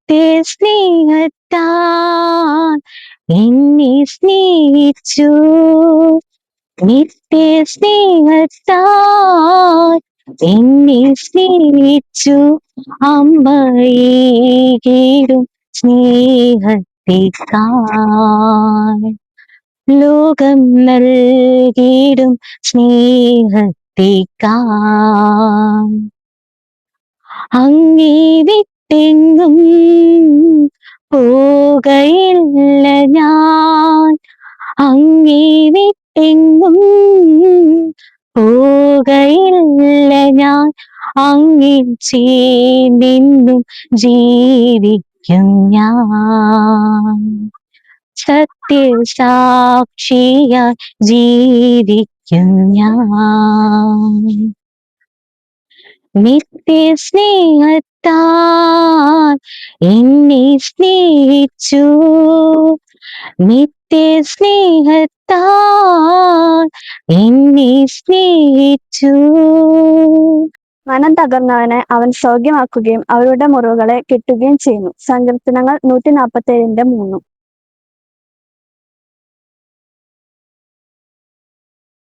നിത്യസ്നേഹത്താൽ എന്നെ സ്നേഹിച്ചു. നിത്യസ്നേഹത്താൽ എന്നെ സ്നേഹിച്ചു. അമ്മയേകിടും സ്നേഹത്തേക്കാൾ ലോകം നൽകിടും സ്നേഹത്തേക്കാൾ അങ്ങേ വിട്ടെങ്ങും പോകയില്ല ഞാൻ. അങ്ങേ വിട്ടെങ്ങും പോകയില്ല ഞാൻ. അങ്ങിൽ ചേർന്നെന്നും ജീവിക്കും ഞാൻ. സത്യസാക്ഷിയായി ജീവിക്കും ഞാൻ. നിത്യസ്നേഹത്താൽ എന്നെ സ്നേഹിച്ചു. നിത്യസ്നേഹത്താൽ എന്നെ സ്നേഹിച്ചു. മനം തകർന്നവനെ അവൻ സൗഖ്യമാക്കുകയും അവരുടെ മുറിവുകളെ കെട്ടുകയും ചെയ്യുന്നു. സങ്കീർത്തനങ്ങൾ 147:3.